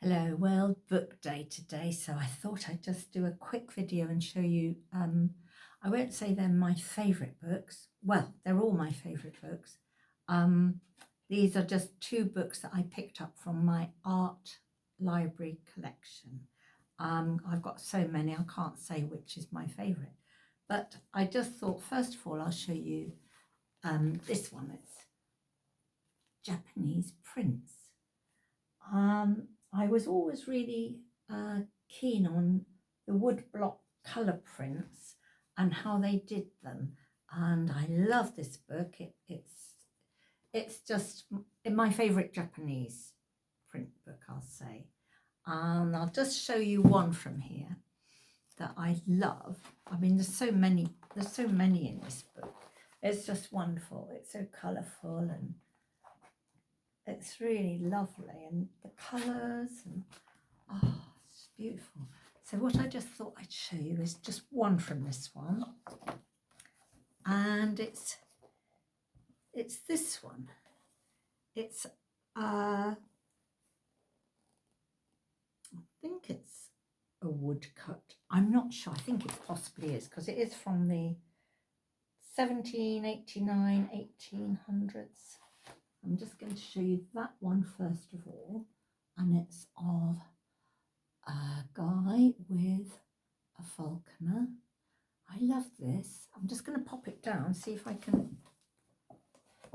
Hello, World Book Day today, so I thought I'd just do a quick video and show you, I won't say they're my favourite books, well, they're all my favourite books. These are just two books that I picked up from my art library collection. I've got so many, I can't say which is my favourite, but I just thought, first of all, I'll show you this one. It's Japanese prints. I was always really keen on the woodblock colour prints and how they did them, and I love this book. It's just my favourite Japanese print book, I'll say. And I'll just show you one from here that I love. I mean, there's so many in this book. It's just wonderful. It's so colourful and it's really lovely, and the colours, and it's beautiful. So what I just thought I'd show you is just one from this one, and it's this one. It's I think it's a woodcut. I'm not sure. I think it possibly is, because it is from the 1789, 1800s. I'm just going to show you that one first of all, and it's of a guy with a falconer. I love this. I'm just going to pop it down, see if I can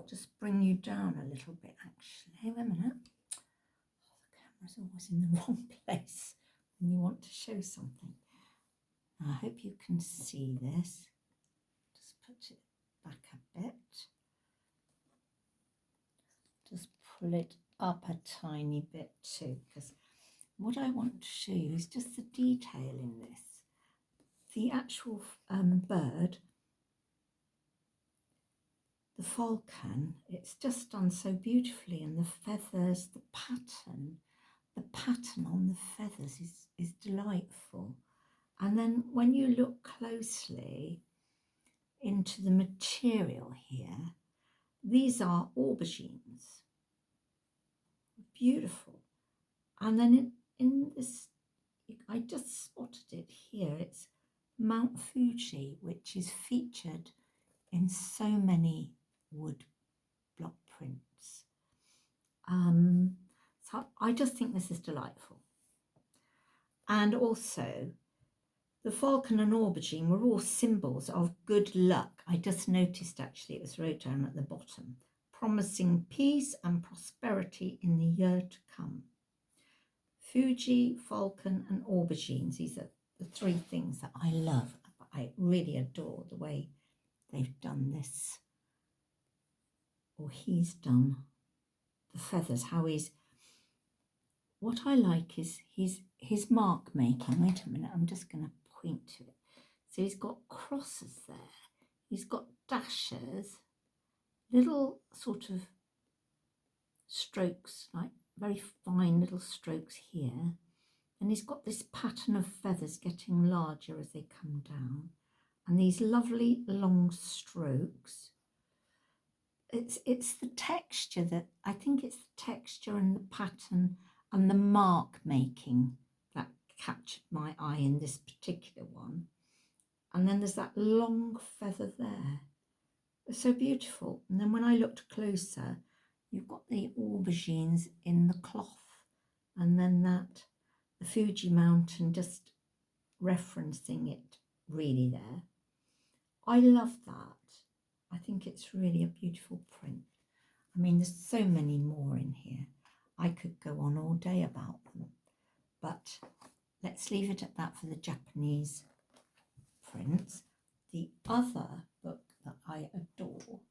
just bring you down a little bit actually. Wait a minute. The camera's always in the wrong place when you want to show something. I hope you can see this. Just put it back a bit. Just pull it up a tiny bit too, because what I want to show you is just the detail in this. The actual bird, the falcon, it's just done so beautifully, and the feathers, the pattern on the feathers is delightful. And then when you look closely into the material here, these are aubergines. Beautiful. And then in this, I just spotted it here, it's Mount Fuji, which is featured in so many wood block prints. So I just think this is delightful. And also, the falcon and aubergine were all symbols of good luck. I just noticed actually it was wrote down at the bottom, promising peace and prosperity in the year to come. Fuji, falcon and aubergines, these are the three things that I love. I really adore the way they've done this, or he's done the feathers, how he's, what I like is his mark making. Wait a minute, I'm just going to point to it. So he's got crosses there, he's got dashes, little sort of strokes, like very fine little strokes here, and he's got this pattern of feathers getting larger as they come down, and these lovely long strokes. It's the texture that, I think it's the texture and the pattern and the mark making that captured my eye in this particular one. And then there's that long feather there. It's so beautiful. And then when I looked closer, you've got the aubergines in the cloth, and then that, the Fuji mountain, just referencing it really there. I love that. I think it's really a beautiful print. I mean, there's so many more in here. I could go on all day about them, but let's leave it at that for the Japanese prints. The other book that I adore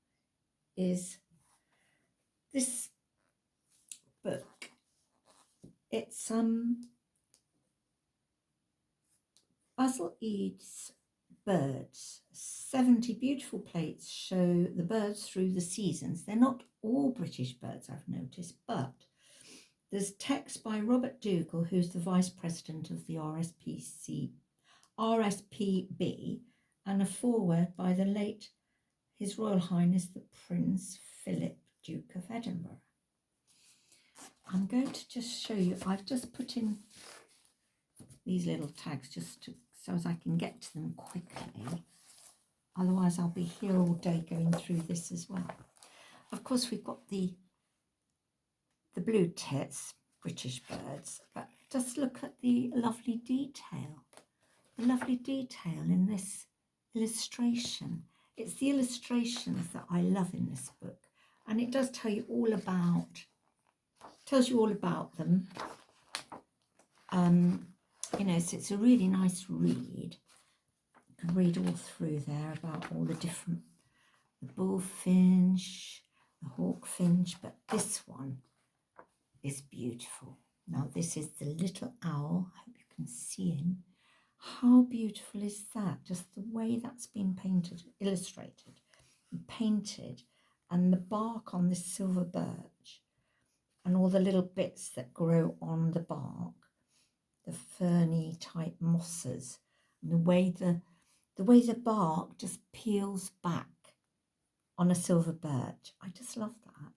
is this book. It's Basil Edes' Birds. 70 beautiful plates show the birds through the seasons. They're not all British birds, I've noticed, but there's text by Robert Dougal, who's the Vice President of the RSPB, and a foreword by the late His Royal Highness the Prince Philip, Duke of Edinburgh. I'm going to just show you, I've just put in these little tags so as I can get to them quickly. Otherwise I'll be here all day going through this as well. Of course we've got the blue tits, British birds, but just look at the lovely detail. The lovely detail in this illustration. It's the illustrations that I love in this book, and it does tell you all about, tells you all about them. You know, so it's a really nice read. You can read all through there about all the different, the bullfinch, the hawkfinch, but this one is beautiful. Now this is the little owl. I hope you can see him. How beautiful is that? Just the way that's been painted, illustrated and painted, and the bark on this silver birch and all the little bits that grow on the bark, the ferny type mosses, and the way the bark just peels back on a silver birch. I just love that.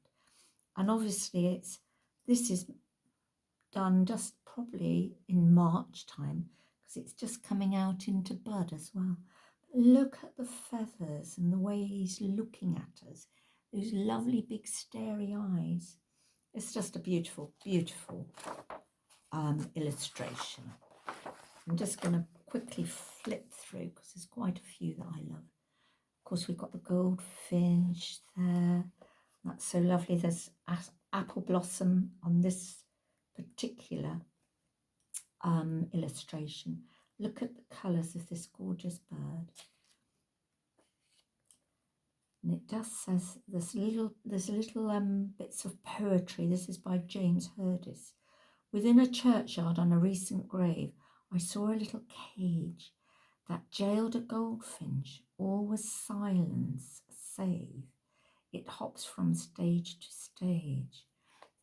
And obviously this is done just probably in March time, because it's just coming out into bud as well. Look at the feathers and the way he's looking at us, those lovely big starey eyes. It's just a beautiful, beautiful illustration. I'm just going to quickly flip through because there's quite a few that I love. Of course, we've got the goldfinch there. That's so lovely. There's apple blossom on this particular illustration. Look at the colours of this gorgeous bird. And it just says there's little bits of poetry. This is by James Edes. Within a churchyard on a recent grave, I saw a little cage that jailed a goldfinch. All was silence, save it hops from stage to stage.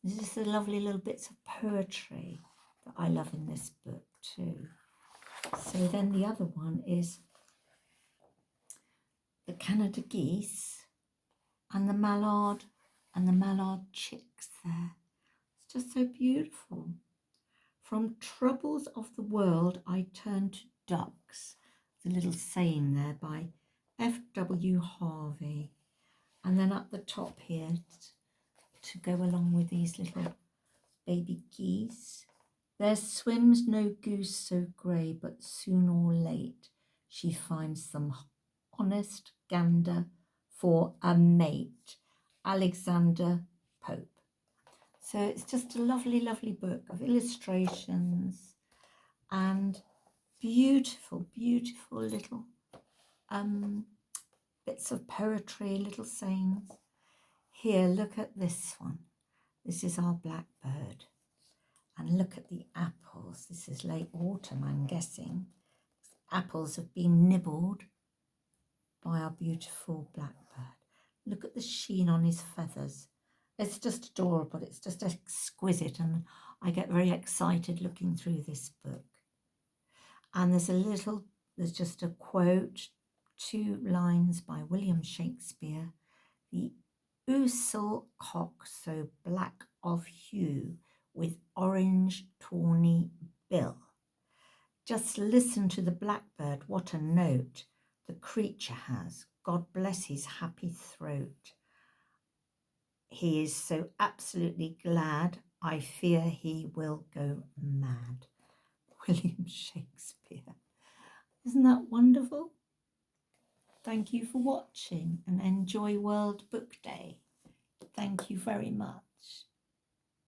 This is the lovely little bits of poetry that I love in this book too. So then the other one is the Canada geese and the mallard chicks there. It's just so beautiful. From troubles of the world I turn to ducks. The little saying there by F.W. Harvey. And then at the top here, to go along with these little baby geese. There swims no goose so grey, but soon or late she finds some honest gander for a mate. Alexander Pope. So it's just a lovely, lovely book of illustrations and beautiful, beautiful little bits of poetry, little sayings. Here, look at this one. This is our blackbird. And look at the apples. This is late autumn, I'm guessing. Apples have been nibbled by our beautiful blackbird. Look at the sheen on his feathers. It's just adorable. It's just exquisite. And I get very excited looking through this book. And there's just a quote, 2 lines by William Shakespeare. The ousel cock so black of hue with orange tawny bill. Just listen to the blackbird, what a note the creature has. God bless his happy throat. He is so absolutely glad, I fear he will go mad. William Shakespeare. Isn't that wonderful? Thank you for watching and enjoy World Book Day. Thank you very much.